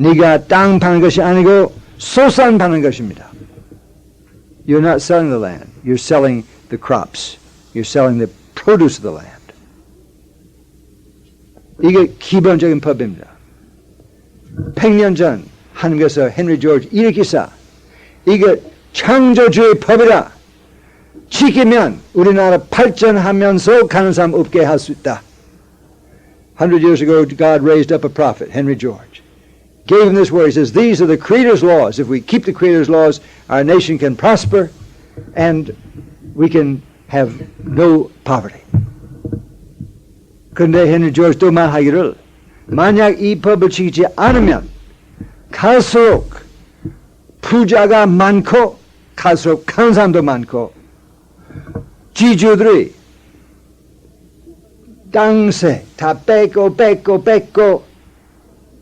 네가 땅 파는 것이 아니고 소산 파는 것입니다. You're not selling the land. You're selling the crops. You're selling the produce of the land. 이게 기본적인 법입니다. 100년 전 한국에서 헨리 조지 일으키사 이게 창조주의 법이라 지키면 우리나라 발전하면서 가는 사람 없게 할 수 있다. 100 years ago, God raised up a prophet, Henry George. Gave him this word. He says, these are the Creator's laws. If we keep the Creator's laws, our nation can prosper and we can have no poverty. 그런데 헨리 조지도 말하기를 만약 이 법을 지키지 않으면 갈수록 부자가 많고 갈수록 가는 사람도 많고 지주들이 땅세 다 뺏고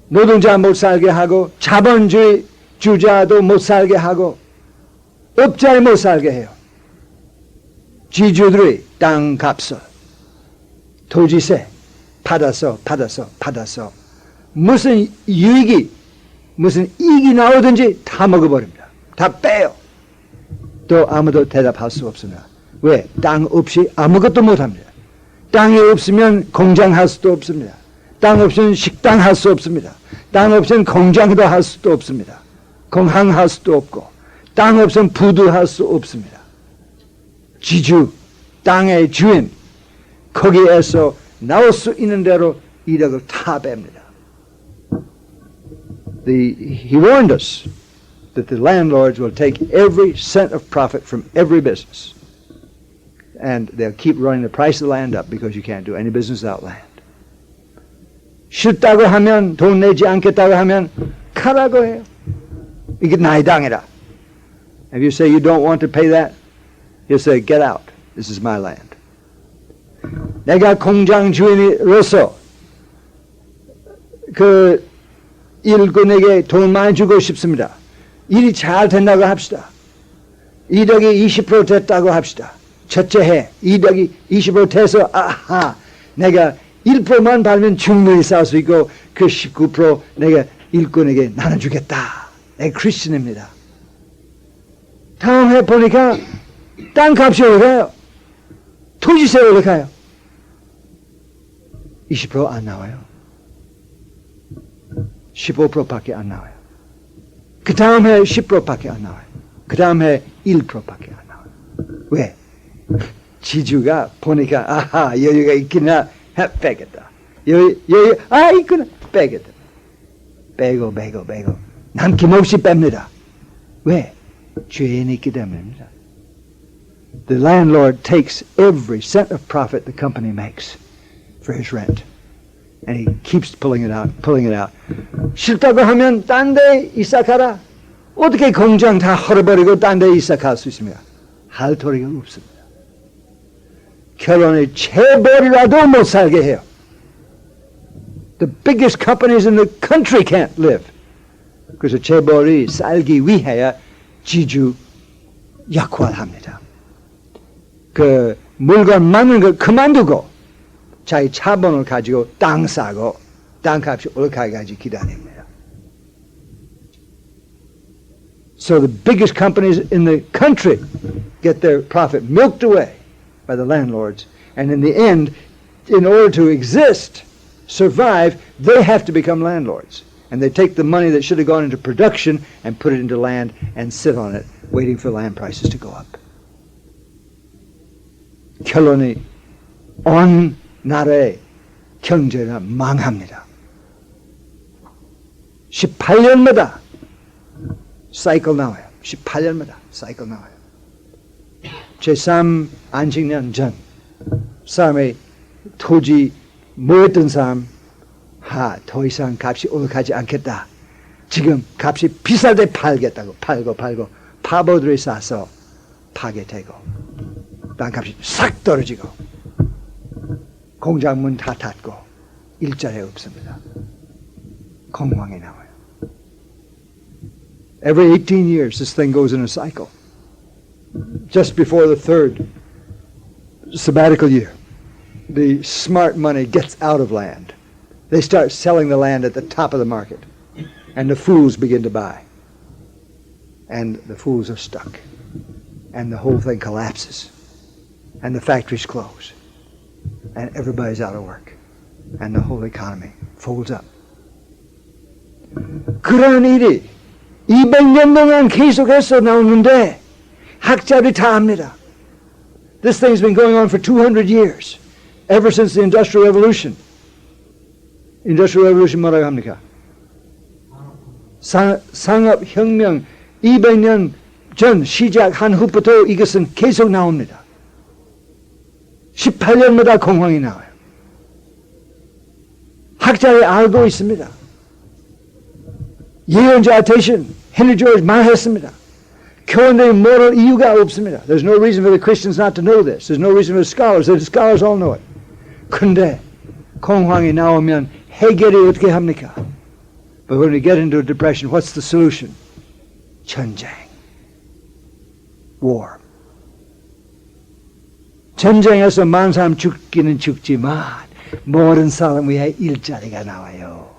노동자 못 살게 하고 자본주의 주자도 못 살게 하고 업자를 못 살게 해요. 지주들이 땅값을 토지세 받아서 무슨 이익이 나오든지 다 먹어버립니다. 다 빼요. 또 아무도 대답할 수 없습니다. 왜? 땅 없이 아무것도 못합니다. 땅이 없으면 공장할 수도 없습니다. 땅 없으면 식당 할 수 없습니다. 땅 없으면 공장도 할 수도 없습니다. 공항할 수도 없고 땅 없으면 부두할 수 없습니다. 지주, 땅의 주인, 거기에서 나올 수 있는 대로 이력을 다 뺍니다. He warned us that the landlords will take every cent of profit from every business. And they'll keep running the price of the land up because you can't do any business without land. 싫다고 하면, 돈 내지 않겠다고 하면 가라고 해요. 이게 나의 땅이라. If you say you don't want to pay that, he'll say, get out. This is my land. 내가 공장 주인으로서 그 일꾼에게 돈 많이 주고 싶습니다. 일이 잘 된다고 합시다. 이득이 20% 됐다고 합시다. 첫째 해 이득이 20% 돼서 아하 내가 1%만 받으면 충분히 살 수 있고 그 19% 내가 일꾼에게 나눠주겠다. 내가 크리스천입니다. 다음 해 보니까 땅값이 올라가요. 토지세 올라가요. 20% 안 나와요. 15%밖에 안 나와요. 그 다음 해 10%밖에 안 나와요. 그 다음 해 1%밖에 안 나와요. 왜? 지주가 보니까 아하 여유가 있구나 빼겠다. 여유 있구나 빼겠다. 빼고 남김없이 뺍니다. 왜? 죄인이 있기 때문입니다. The landlord takes every cent of profit the company makes for his rent. And he keeps pulling it out. 싫다고 하면 딴 데 이사가라. 어떻게 공장 다 헐어버리고 딴 데 이사갈 수 있습니까? 할 도리가 없습니다. 결혼에 재벌이라도 못 살게 해요. The biggest companies in the country can't live. 그래서 재벌이 살기 위해야 지주 역할합니다. 그 물건 많은 걸 그만두고 자기 자본을 가지고 땅 사고 땅값이 올라가기까지 기다립니다. So the biggest companies in the country get their profit milked away by the landlords, and in the end, in order to exist, survive, they have to become landlords. And they take the money that should have gone into production and put it into land and sit on it, waiting for land prices to go up. 결론이 온 나라의 경제가 망합니다. 18년마다 사이클 나와요. 18년마다 사이클 나와요. 제3 안식년 전 사람의 토지 모였던 사람 더 이상 값이 올라가지 않겠다. 지금 값이 비쌀 때 팔겠다고 팔고 바보들이 사서 파게 되고 땅값이 싹 떨어지고 공장 문 다 닫고 일자리 없습니다. 공황이 나와요. Every 18 years this thing goes in a cycle. Just before the third sabbatical year, the smart money gets out of land. They start selling the land at the top of the market. And the fools begin to buy. And the fools are stuck. And the whole thing collapses. And the factories close. And everybody's out of work. And the whole economy folds up. 그런 일이 200년 동안 계속해서 나오는데 학자들이 다 압니다. This thing's been going on for 200 years. Ever since the Industrial Revolution. Industrial Revolution 뭐라고 합니까? 산업혁명 200년 전 시작한 후부터 이것은 계속 나옵니다. 18년마다 공황이 나와요. 학자들이 알고 있습니다. 예언자 대신 헨리 조지 말했습니다. 교원들이 모를 이유가 없습니다. There's no reason for the Christians not to know this. There's no reason for the scholars. The scholars all know it. 근데 공황이 나오면 해결이 어떻게 합니까? But when we get into a depression, what's the solution? 전쟁. War. 전쟁에서 많은 사람 죽기는 죽지만 모든 사람 위해 일자리가 나와요.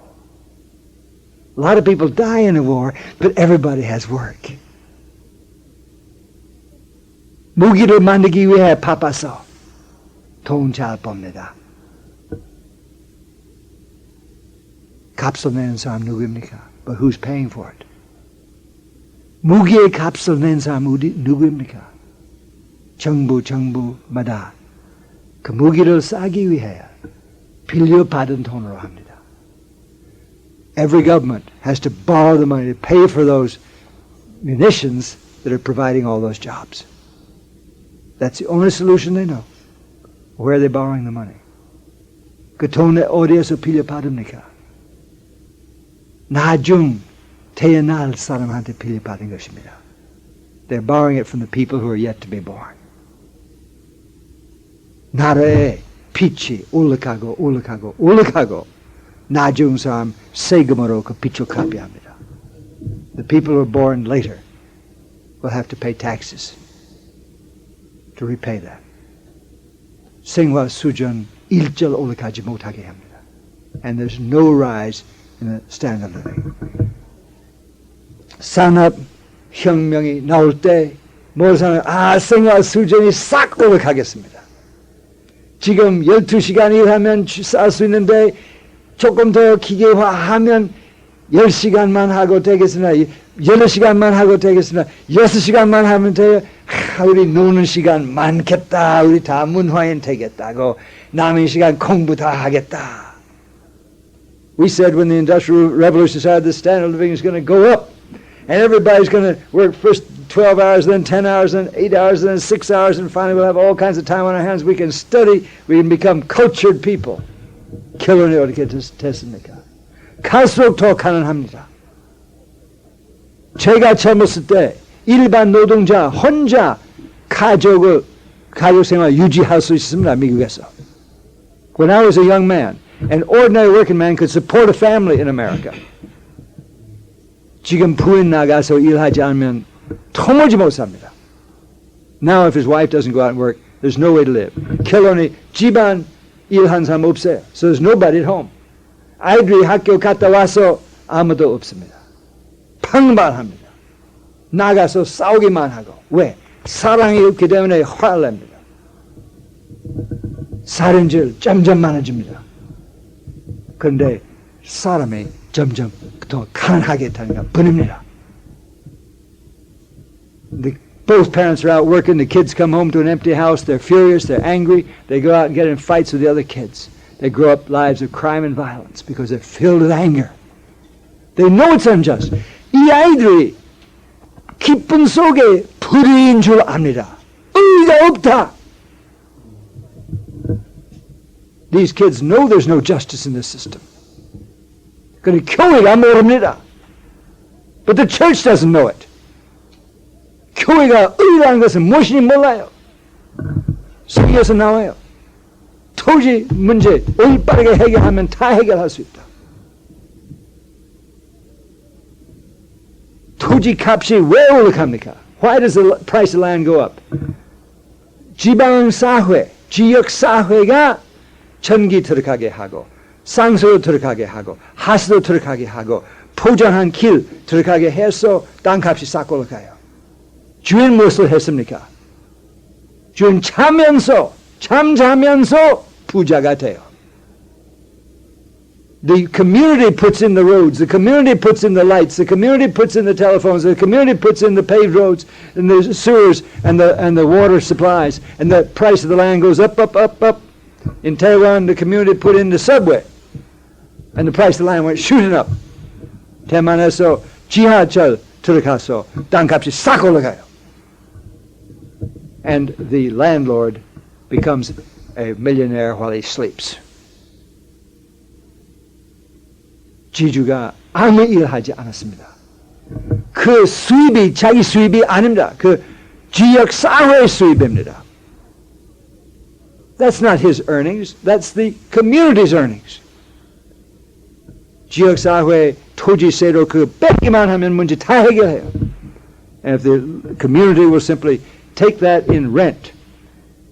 A lot of people die in a war, but everybody has work. 무기를 만들기 위해 바빠서 돈 잘 법니다. 값을 내는 사람 누구입니까? But who's paying for it? 무기의 값을 낸 사람 누구입니까? 정부마다 그 무기를 싸기 위해 빌려받은 돈으로 합니다. Every government has to borrow the money to pay for those munitions that are providing all those jobs. That's the only solution they know. Where are they borrowing the money? 그 돈을 어디에서 빌려받습니까? 나중 태어날 사람한테 빌려받은 것입니다. They're borrowing it from the people who are yet to be born. 나라의 빛이 올라가고 나중 사람 세금으로 그 빛을 갚아야 합니다. The people who are born later will have to pay taxes to repay that. 생활 수준 일절 올라가지 못하게 합니다. And there's no rise in the standard of living. 산업혁명이 나올 때 모든 사람이 생활 수준이 싹 올라가겠습니다. 지금 12시간 일하면 살 수 있는데 조금 더 기계화하면 10시간만 하고 되겠으나 8시간만 하고 되겠으나 6시간만 하면 돼요. 우리 노는 시간 많겠다. 우리 다 문화인 되겠다고 남은 시간 공부 다 하겠다. We said when the Industrial Revolution started, the standard of living is going to go up. And everybody's going to work first 12 hours, then 10 hours, then 8 hours, then 6 hours, and finally we'll have all kinds of time on our hands. We can study. We can become cultured people. 결혼이 어떻게 됐습니까? 갈수록 더 가난합니다. 제가 젊었을 때 일반 노동자 혼자 가족 생활 유지할 수 있습니다. 미국에서. When I was a young man, an ordinary working man could support a family in America. 지금 부인 나가서 일하지 않으면 도무지 못 삽니다. Now if his wife doesn't go out and work, there's no way to live. 결혼이 집안 일한 사람 없어요. So there's nobody at home. 아이들이 학교 갔다 와서 아무도 없습니다. 방발합니다. 나가서 싸우기만 하고. 왜? 사랑이 없기 때문에 화를 냅니다. 살인죄를 점점 많아집니다. 그런데 사람이 점점 더 가난하게 되니까 번입니다. Both parents are out working. The kids come home to an empty house. They're furious. They're angry. They go out and get in fights with the other kids. They grow up lives of crime and violence because they're filled with anger. They know it's unjust. 이 아이들이 기쁨 속에 불의인 줄 압니다. 의의가 없다. These kids know there's no justice in this system. 그런데 교회가 모릅니다. But the church doesn't know it. 교회가 의라는 것은 무엇인지 몰라요. 성경에서 나와요. 토지 문제 올바르게 해결하면 다 해결할 수 있다. 토지 값이 왜 올라갑니까? Why does the price of land go up? 지방사회, 지역사회가 전기 들어가게 하고 상수도 들어가게 하고 하수도 들어가게 하고 포장한 길 들어가게 해서 땅값이 싹 올라가요. 주인 무엇을 했습니까? 주인 잠자면서 부자가 돼요. The community puts in the roads, the community puts in the lights, the community puts in the telephones, the community puts in the paved roads and the sewers and the water supplies, and the price of the land goes up. In Taiwan, the community put in the subway, and the price of the land went shooting up. 대만에서 지하철 들어가서 땅값이 싹 올라가요. And the landlord becomes a millionaire while he sleeps. 지주가 아무 일 하지 않았습니다. 그 수입이 자기 수입이 아닙니다. 그 지역사회의 수입입니다. That's not his earnings. That's the community's earnings. 지역사회 토지세로 그 뺏기만 하면 문제 다 해결해요. And if the community will simply take that in rent,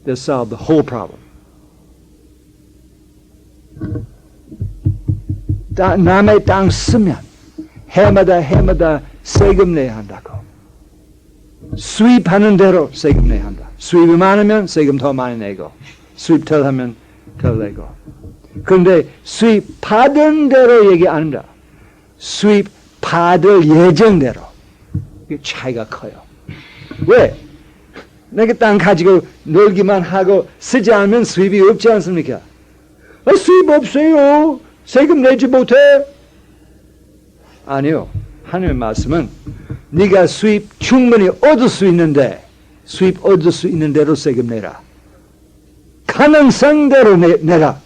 they'll solve the whole problem. 남의 땅 쓰면 해마다 세금 내야 한다고. 수입하는 대로 세금 내야 한다. 수입이 많으면 세금 더 많이 내고, 수입 덜 하면 덜 내고. 그런데 수입 받은 대로 얘기 안 합니다. 수입 받을 예정대로. 이게 차이가 커요. 왜? 내가 땅 가지고 놀기만 하고 쓰지 않으면 수입이 없지 않습니까? 수입 없어요. 세금 내지 못해. 아니요. 하나님의 말씀은 네가 수입 충분히 얻을 수 있는데, 수입 얻을 수 있는 대로 세금 내라. 가능성대로 내라.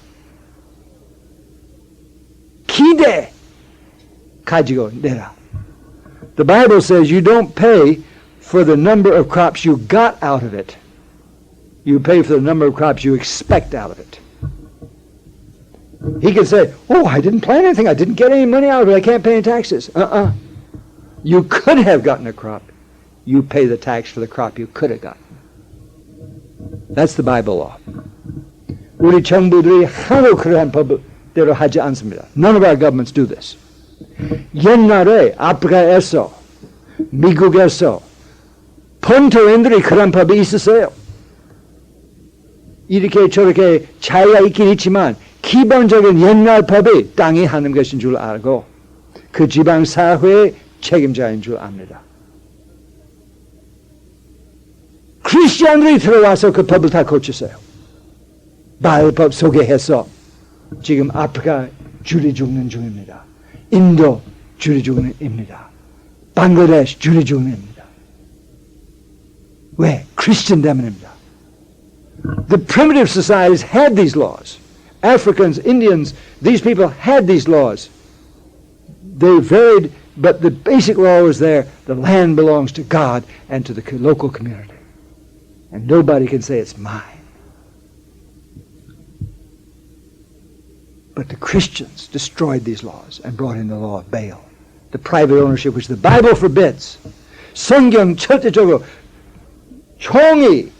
기대 가지고 내라. The Bible says you don't pay for the number of crops you got out of it. You pay for the number of crops you expect out of it. He could say, oh, I didn't plant anything. I didn't get any money out of it. I can't pay any taxes. You could have gotten a crop. You pay the tax for the crop you could have gotten. That's the Bible law. 우리 정부들이 하도 그러한 법대로 하지 않습니다. None of our governments do this. 옛날에 아프리카에서, 미국에서 본토인들이 그런 법이 있었어요. 이렇게 저렇게 차이가 있긴 있지만 기본적인 옛날 법이 땅이 하는 것인 줄 알고 그 지방 사회의 책임자인 줄 압니다. 크리스천들이 들어와서 그 법을 다 고쳤어요. 바알법 소개해서 지금 아프리카 줄이 죽는 중입니다. 인도 줄이 죽는 입니다. 방글라데시 줄이 죽는 입니다. 왜? 크리스천 때문입니다. The primitive societies had these laws. Africans, Indians, these people had these laws. They varied, but the basic law was there. The land belongs to God and to the local community. And nobody can say it's mine. But the Christians destroyed these laws and brought in the law of Baal, the private ownership which the Bible forbids. 성경 절대적으로 총이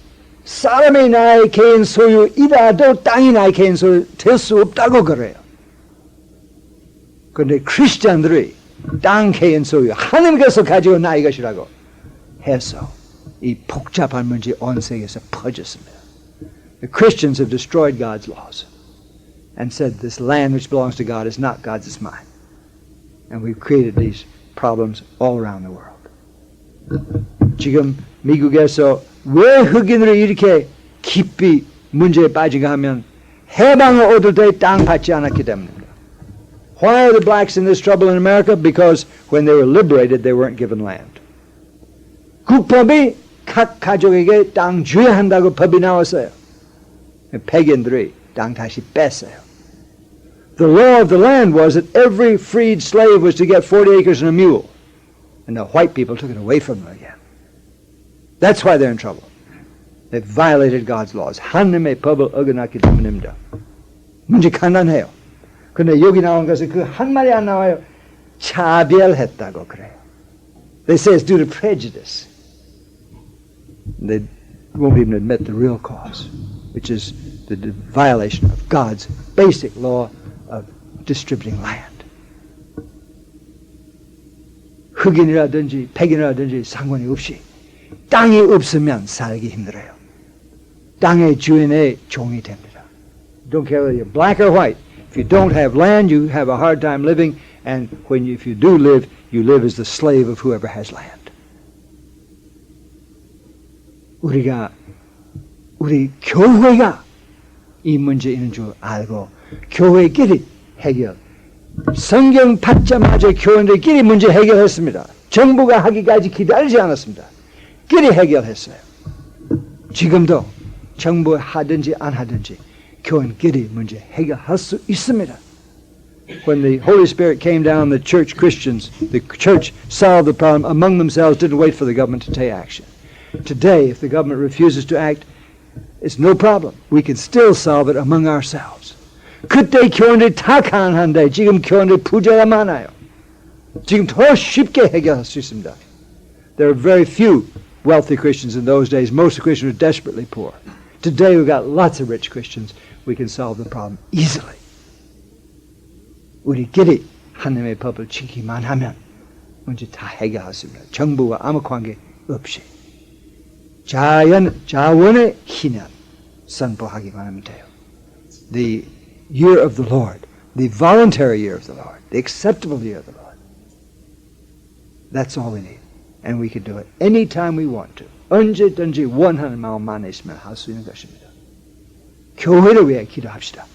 사람이 나의 개인 소유이라도 땅이 나의 개인 소유 될 수 없다고 그래요. 그런데 크리스찬들이 땅 개인 소유 하나님께서 가지고 나의 것이라고 해서 이 복잡한 문제 온 세계에서 퍼졌습니다. The Christians have destroyed God's laws and said this land which belongs to God is not God's, it's mine. And we've created these problems all around the world. 지금 미국에서 왜 흑인들이 이렇게 깊이 문제에 빠지가 하면 해방을 얻을 때 땅 받지 않았기 때문입니다. Why are the blacks in this trouble in America? Because when they were liberated, they weren't given land. 국법이 각 가족에게 땅 줘야 한다고 법이 나왔어요. 백인들이 땅 다시 뺐어요. The law of the land was that every freed slave was to get 40 acres and a mule. And the white people took it away from them again. That's why they're in trouble. They violated God's laws. 하나님의 법을 어겨놨기 때문입니다. 문제 간단해요. 그런데 여기 나온 것은 그 한 말이 안 나와요. 차별했다고 그래요. They say it's due to prejudice. They won't even admit the real cause, which is the violation of God's basic law of distributing land. 흑인이라든지 백인이라든지 상관이 없이 땅이 없으면 살기 힘들어요. 땅의 주인의 종이 됩니다. Don't care whether you're black or white. If you don't have land, you have a hard time living. And if you do live, you live as the slave of whoever has land. 우리 교회가 이 문제 있는 줄 알고 교회끼리 해결. 성경 받자마자 교회들끼리 문제 해결했습니다. 정부가 하기까지 기다리지 않았습니다. 끼리 해결했어요. 지금도 정부 하든지 안 하든지 교인끼리 문제 해결할 수 있습니다. When the Holy Spirit came down, the church Christians, the church solved the problem among themselves, didn't wait for the government to take action. Today, if the government refuses to act, it's no problem. We can still solve it among ourselves. 그때 교인들이 다 가난한데 지금 교인들이 부자가 많아요. 지금 더 쉽게 해결할 수 있습니다. There are very few wealthy Christians in those days. Most of the Christians were desperately poor. Today we've got lots of rich Christians. We can solve the problem easily. 우리끼리 하나님의 법을 지키기만 하면 문제 다 해결할 수 있습니다. 정부와 아무 관계 없이. 자원의 희년 선포하기만 하면 돼요. The year of the Lord, the voluntary year of the Lord, the acceptable year of the Lord. That's all we need. And we can do it anytime we want to. 언제든지 원하는 마음만 있으면 할 수 있는 것입니다. 교회를 위해 기도합시다.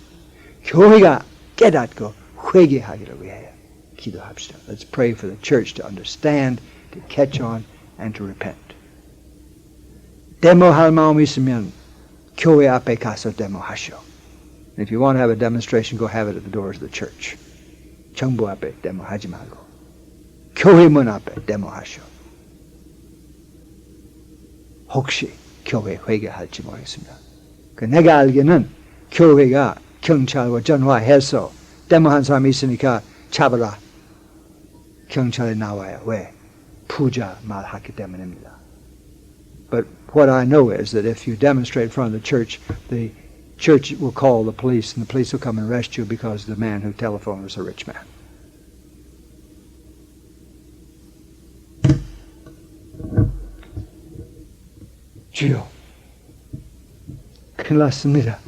교회가 깨닫고 회개하기를 위해 기도합시다. Let's pray for the church to understand, to catch on, and to repent. 데모할 마음이 있으면 교회 앞에 가서 데모하시오. If you want to have a demonstration, go have it at the doors of the church. 정부 앞에 데모하지 말고 교회 문 앞에 데모하시오. 혹시 교회 회개할지 모르겠습니다. 내가 알기는 교회가 경찰과 전화해서 데모한 사람이 있으니까 잡아라. 경찰이 나와요. 왜? 부자 말하기 때문입니다. But what I know is that if you demonstrate in front of the church will call the police and the police will come and arrest you because the man who telephoned was a rich man. 주여, 큰일 났습니다.